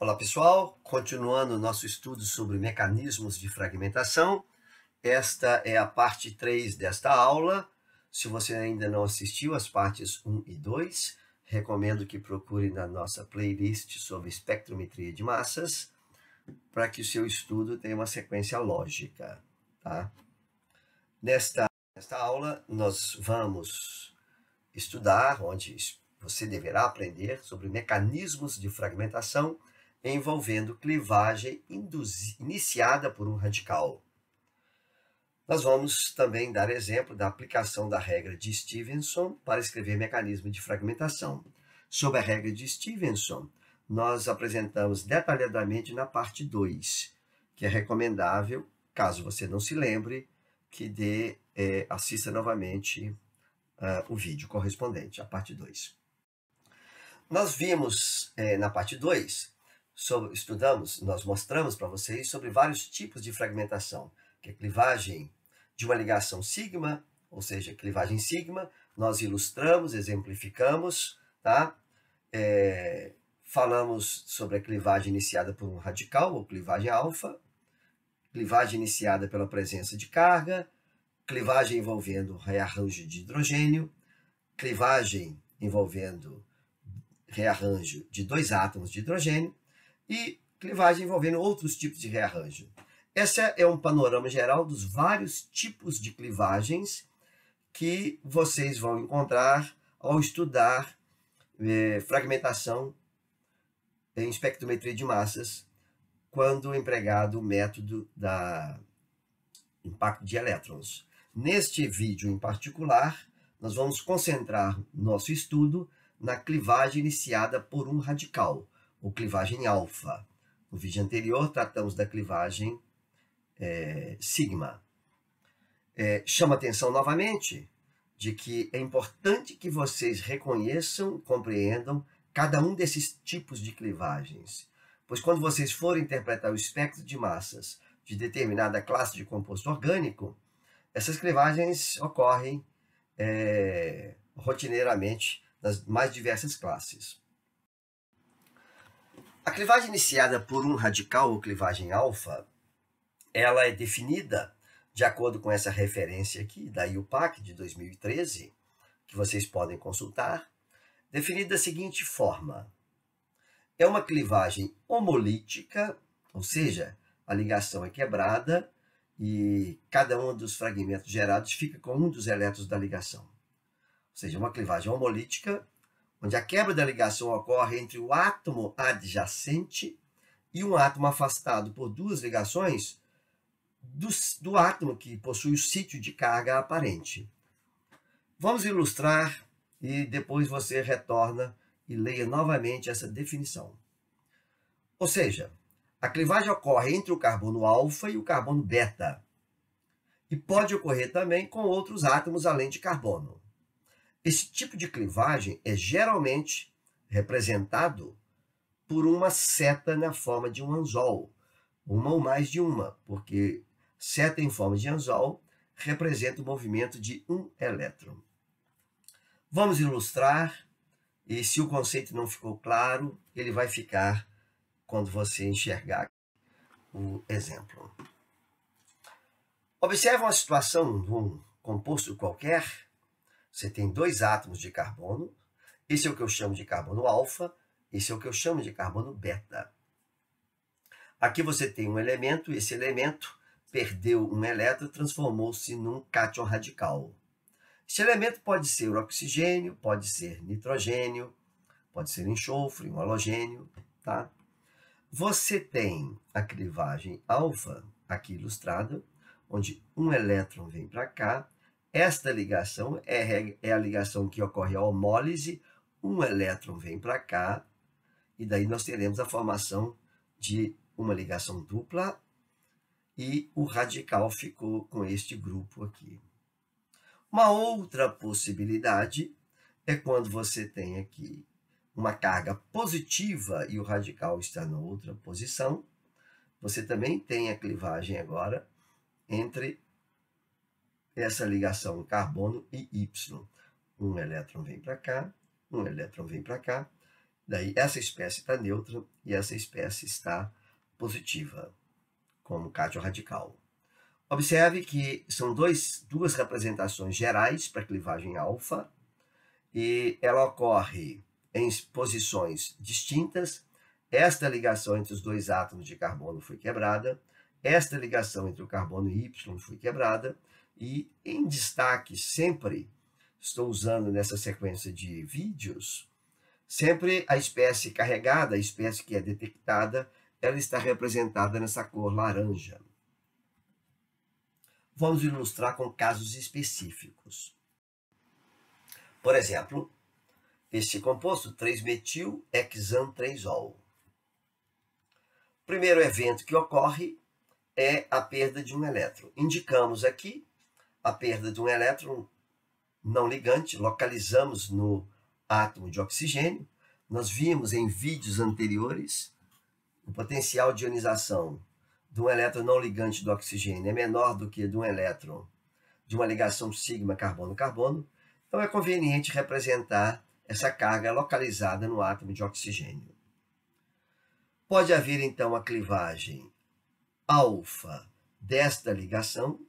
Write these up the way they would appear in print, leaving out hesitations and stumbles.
Olá pessoal, continuando o nosso estudo sobre mecanismos de fragmentação, esta é a parte 3 desta aula. Se você ainda não assistiu às partes 1 e 2, recomendo que procure na nossa playlist sobre espectrometria de massas, para que o seu estudo tenha uma sequência lógica. Tá? Nesta aula, nós vamos estudar, onde você deverá aprender sobre mecanismos de fragmentação envolvendo clivagem iniciada por um radical. Nós vamos também dar exemplo da aplicação da regra de Stevenson para escrever mecanismo de fragmentação. Sobre a regra de Stevenson, nós apresentamos detalhadamente na parte 2, que é recomendável, caso você não se lembre, que assista novamente o vídeo correspondente, a parte 2. Nós vimos na parte 2, nós mostramos para vocês sobre vários tipos de fragmentação, que é clivagem de uma ligação sigma, ou seja, clivagem sigma, nós ilustramos, exemplificamos, tá? Falamos sobre a clivagem iniciada por um radical, ou clivagem alfa, clivagem iniciada pela presença de carga, clivagem envolvendo rearranjo de hidrogênio, clivagem envolvendo rearranjo de dois átomos de hidrogênio e clivagem envolvendo outros tipos de rearranjo. Esse é um panorama geral dos vários tipos de clivagens que vocês vão encontrar ao estudar fragmentação em espectrometria de massas, quando empregado o método da impacto de elétrons. Neste vídeo em particular, nós vamos concentrar nosso estudo na clivagem iniciada por um radical, ou clivagem alfa. No vídeo anterior, tratamos da clivagem sigma. Chama atenção novamente de que é importante que vocês reconheçam, compreendam cada um desses tipos de clivagens, pois quando vocês forem interpretar o espectro de massas de determinada classe de composto orgânico, essas clivagens ocorrem rotineiramente nas mais diversas classes. A clivagem iniciada por um radical ou clivagem alfa, ela é definida de acordo com essa referência aqui da IUPAC de 2013, que vocês podem consultar, definida da seguinte forma: é uma clivagem homolítica, ou seja, a ligação é quebrada e cada um dos fragmentos gerados fica com um dos elétrons da ligação. Ou seja, uma clivagem homolítica, onde a quebra da ligação ocorre entre o átomo adjacente e um átomo afastado por duas ligações do átomo que possui o sítio de carga aparente. Vamos ilustrar e depois você retorna e leia novamente essa definição. Ou seja, a clivagem ocorre entre o carbono alfa e o carbono beta, e pode ocorrer também com outros átomos além de carbono. Esse tipo de clivagem é geralmente representado por uma seta na forma de um anzol, uma ou mais de uma, porque seta em forma de anzol representa o movimento de um elétron. Vamos ilustrar, e se o conceito não ficou claro, ele vai ficar quando você enxergar o exemplo. Observe uma situação de um composto qualquer. Você tem dois átomos de carbono, esse é o que eu chamo de carbono alfa, esse é o que eu chamo de carbono beta. Aqui você tem um elemento, esse elemento perdeu um elétron, transformou-se num cátion radical. Esse elemento pode ser oxigênio, pode ser nitrogênio, pode ser enxofre, um halogênio, tá? Você tem a clivagem alfa, aqui ilustrada, onde um elétron vem para cá. Esta ligação é a ligação que ocorre a homólise, um elétron vem para cá, e daí nós teremos a formação de uma ligação dupla, e o radical ficou com este grupo aqui. Uma outra possibilidade é quando você tem aqui uma carga positiva e o radical está na outra posição. Você também tem a clivagem agora entre essa ligação carbono e Y. Um elétron vem para cá, um elétron vem para cá. Daí essa espécie está neutra e essa espécie está positiva, como cátion radical. Observe que são duas representações gerais para a clivagem alfa, e ela ocorre em posições distintas. Esta ligação entre os dois átomos de carbono foi quebrada, esta ligação entre o carbono e Y foi quebrada, e em destaque sempre, estou usando nessa sequência de vídeos, sempre a espécie carregada, a espécie que é detectada, ela está representada nessa cor laranja. Vamos ilustrar com casos específicos. Por exemplo, este composto 3-metil-hexan-3-ol. O primeiro evento que ocorre é a perda de um elétron. Indicamos aqui a perda de um elétron não ligante, localizamos no átomo de oxigênio. Nós vimos em vídeos anteriores o potencial de ionização de um elétron não ligante do oxigênio é menor do que de um elétron de uma ligação sigma carbono-carbono. Então é conveniente representar essa carga localizada no átomo de oxigênio. Pode haver então a clivagem alfa desta ligação,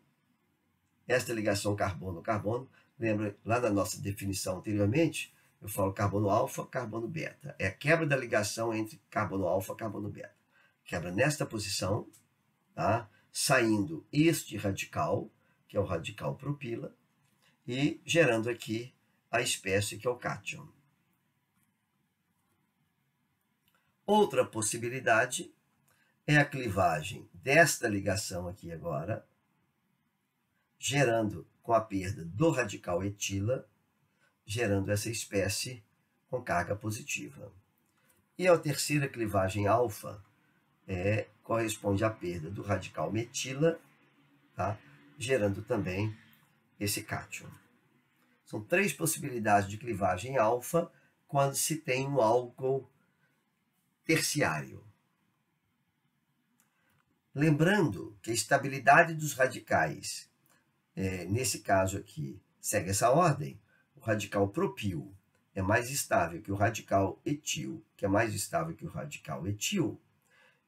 esta ligação carbono-carbono. Lembra lá na nossa definição anteriormente, eu falo carbono alfa, carbono beta. É a quebra da ligação entre carbono alfa e carbono beta. Quebra nesta posição, tá? Saindo este radical, que é o radical propila, e gerando aqui a espécie que é o cátion. Outra possibilidade é a clivagem desta ligação aqui agora, gerando com a perda do radical etila, gerando essa espécie com carga positiva. E a terceira clivagem alfa corresponde à perda do radical metila, tá? Gerando também esse cátion. São três possibilidades de clivagem alfa quando se tem um álcool terciário. Lembrando que a estabilidade dos radicais, nesse caso aqui, segue essa ordem. O radical propil é mais estável que o radical etil, que é mais estável que o radical etil.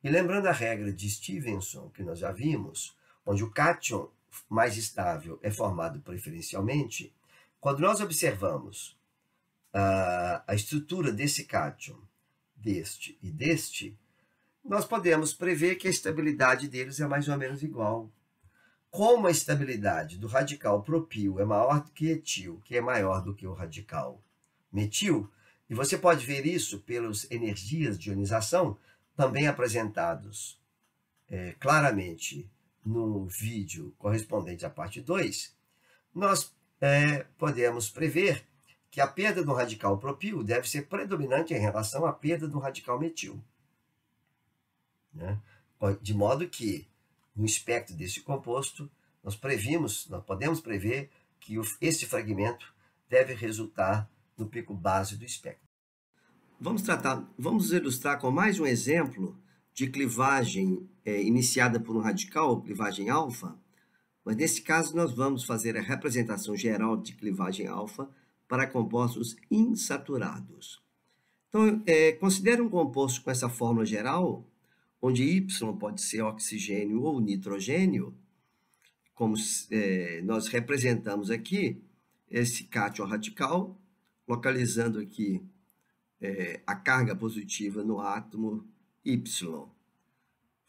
E lembrando a regra de Stevenson, que nós já vimos, onde o cátion mais estável é formado preferencialmente, quando nós observamos a estrutura desse cátion, deste e deste, nós podemos prever que a estabilidade deles é mais ou menos igual. Como a estabilidade do radical propil é maior do que etil, que é maior do que o radical metil, e você pode ver isso pelas energias de ionização, também apresentados claramente no vídeo correspondente à parte 2, nós podemos prever que a perda do radical propil deve ser predominante em relação à perda do radical metil. Né? De modo que, no espectro desse composto, nós podemos prever que esse fragmento deve resultar no pico base do espectro. Vamos ilustrar com mais um exemplo de clivagem iniciada por um radical, clivagem alfa, mas nesse caso nós vamos fazer a representação geral de clivagem alfa para compostos insaturados. Então, considere um composto com essa fórmula geral, onde Y pode ser oxigênio ou nitrogênio, como nós representamos aqui, esse cátion radical, localizando aqui a carga positiva no átomo Y.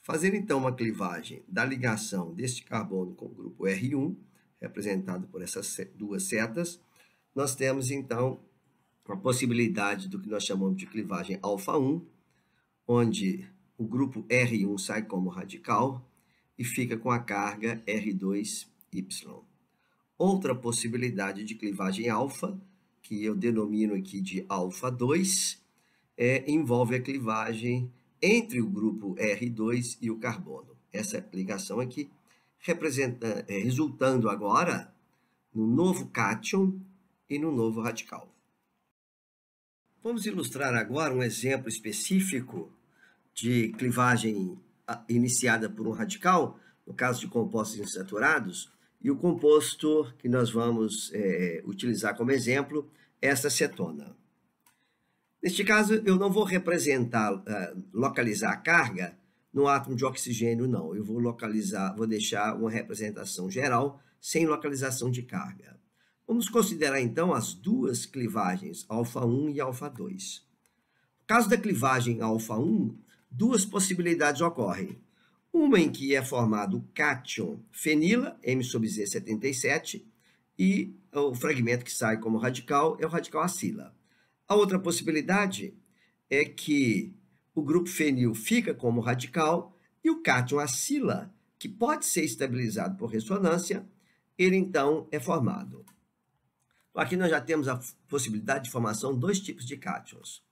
Fazendo então uma clivagem da ligação deste carbono com o grupo R1, representado por essas duas setas, nós temos então a possibilidade do que nós chamamos de clivagem alfa 1, onde o grupo R1 sai como radical e fica com a carga R2Y. Outra possibilidade de clivagem alfa, que eu denomino aqui de alfa 2, envolve a clivagem entre o grupo R2 e o carbono. Essa ligação aqui resultando agora no novo cátion e no novo radical. Vamos ilustrar agora um exemplo específico de clivagem iniciada por um radical, no caso de compostos insaturados, e o composto que nós vamos utilizar como exemplo é essa cetona. Neste caso, eu não vou representar, localizar a carga no átomo de oxigênio, não. Eu vou vou deixar uma representação geral sem localização de carga. Vamos considerar, então, as duas clivagens, alfa-1 e alfa-2. No caso da clivagem alfa-1, duas possibilidades ocorrem. Uma em que é formado o cátion fenila, M/Z77, e o fragmento que sai como radical é o radical acila. A outra possibilidade é que o grupo fenil fica como radical e o cátion acila, que pode ser estabilizado por ressonância, ele então é formado. Então, aqui nós já temos a possibilidade de formação de dois tipos de cátions.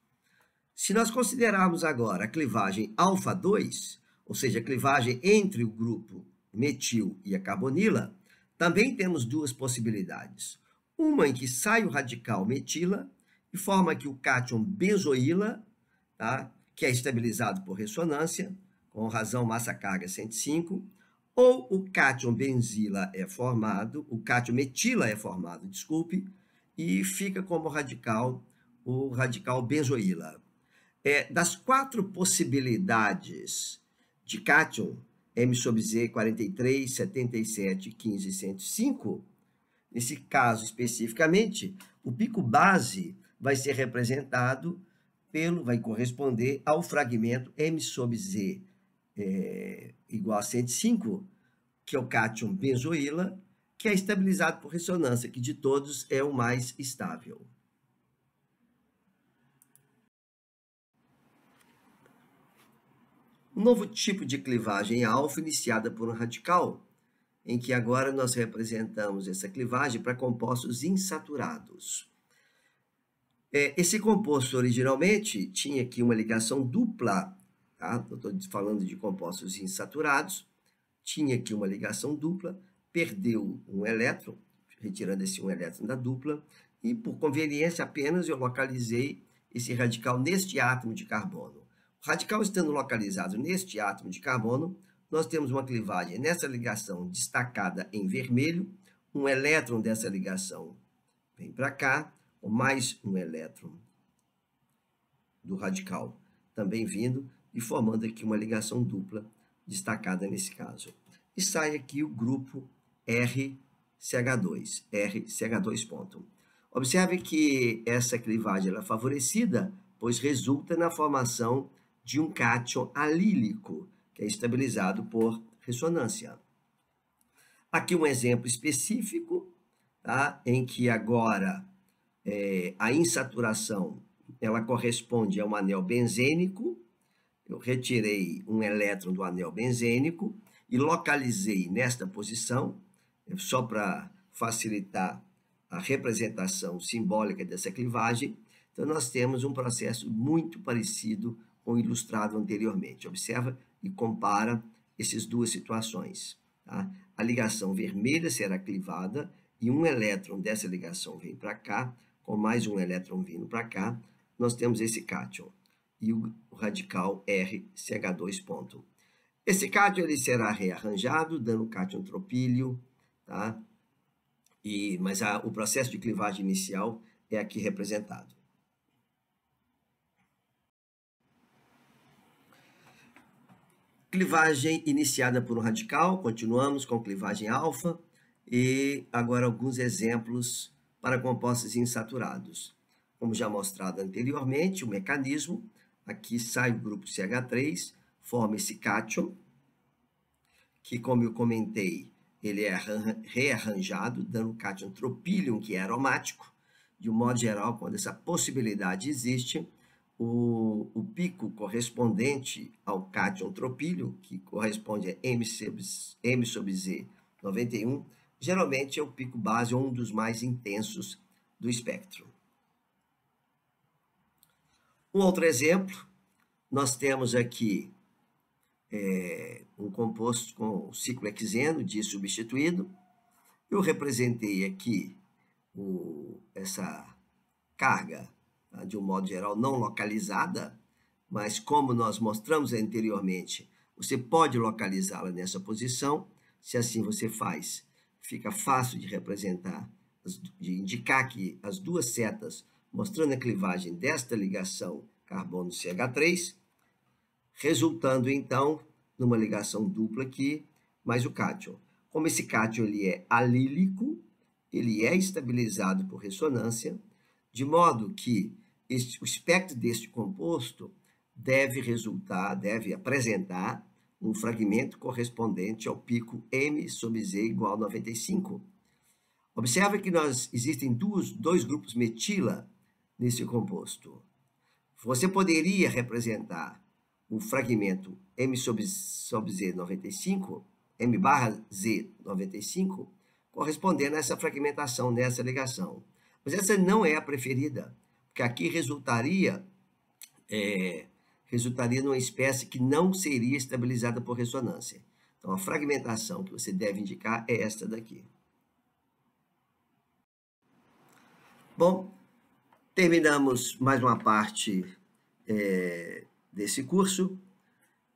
Se nós considerarmos agora a clivagem alfa-2, ou seja, a clivagem entre o grupo metil e a carbonila, também temos duas possibilidades. Uma em que sai o radical metila e forma aqui o cátion benzoíla, tá? Que é estabilizado por ressonância, com razão massa-carga 105, ou o cátion benzila é formado, o cátion metila é formado, desculpe, e fica como radical o radical benzoíla. Das quatro possibilidades de cátion, M/Z 43, 77, 15 e 105, nesse caso especificamente, o pico base vai ser representado vai corresponder ao fragmento M/Z igual a 105, que é o cátion benzoíla, que é estabilizado por ressonância, que de todos é o mais estável. Um novo tipo de clivagem alfa iniciada por um radical, em que agora nós representamos essa clivagem para compostos insaturados. Esse composto originalmente tinha aqui uma ligação dupla, tá? Eu estou falando de compostos insaturados, tinha aqui uma ligação dupla, perdeu um elétron, retirando esse um elétron da dupla, e por conveniência apenas eu localizei esse radical neste átomo de carbono. O radical estando localizado neste átomo de carbono, nós temos uma clivagem nessa ligação destacada em vermelho, um elétron dessa ligação vem para cá, com mais um elétron do radical também vindo e formando aqui uma ligação dupla destacada nesse caso. E sai aqui o grupo RCH2, RCH2 ponto. Observe que essa clivagem é favorecida, pois resulta na formação de um cátion alílico, que é estabilizado por ressonância. Aqui um exemplo específico, tá? Em que agora a insaturação ela corresponde a um anel benzênico. Eu retirei um elétron do anel benzênico e localizei nesta posição, só para facilitar a representação simbólica dessa clivagem. Então, nós temos um processo muito parecido com o ilustrado anteriormente. Observa e compara essas duas situações. Tá? A ligação vermelha será clivada e um elétron dessa ligação vem para cá, com mais um elétron vindo para cá, nós temos esse cátion e o radical RCH2 ponto. Esse cátion ele será rearranjado, dando cátion tropílio, tá? Mas o processo de clivagem inicial é aqui representado. Clivagem iniciada por um radical, continuamos com clivagem alfa, e agora alguns exemplos para compostos insaturados. Como já mostrado anteriormente, o mecanismo, aqui sai o grupo CH3, forma esse cátion, que como eu comentei, ele é rearranjado, dando cátion tropílium, que é aromático. De um modo geral, quando essa possibilidade existe, o pico correspondente ao cátion tropílio, que corresponde a M/Z 91, geralmente é o pico base ou um dos mais intensos do espectro. Um outro exemplo, nós temos aqui um composto com ciclo hexeno, dissubstituído. Eu representei aqui essa carga, tá, de um modo geral não localizada, mas como nós mostramos anteriormente, você pode localizá-la nessa posição. Se assim você faz, fica fácil de representar, de indicar que as duas setas mostrando a clivagem desta ligação carbono-CH3, resultando então numa ligação dupla aqui, mais o cátion. Como esse cátion ele é alílico, ele é estabilizado por ressonância, de modo que o espectro deste composto deve apresentar um fragmento correspondente ao pico M sobre Z igual a 95. Observe que existem dois grupos metila nesse composto. Você poderia representar o fragmento M sobre Z 95, M barra Z 95, correspondendo a essa fragmentação nessa ligação. Mas essa não é a preferida, porque aqui resultaria numa espécie que não seria estabilizada por ressonância. Então, a fragmentação que você deve indicar é esta daqui. Bom, terminamos mais uma parte desse curso.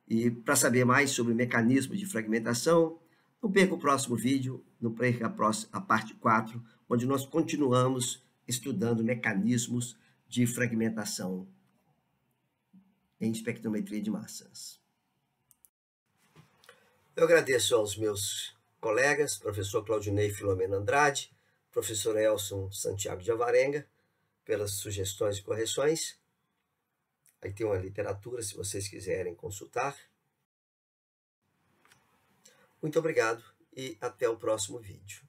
E para saber mais sobre o mecanismo de fragmentação, não perca o próximo vídeo, não perca a parte 4, onde nós continuamos estudando mecanismos de fragmentação em espectrometria de massas. Eu agradeço aos meus colegas, professor Claudinei Filomeno Andrade, professor Elson Santiago de Alvarenga, pelas sugestões e correções. Aí tem uma literatura, se vocês quiserem consultar. Muito obrigado e até o próximo vídeo.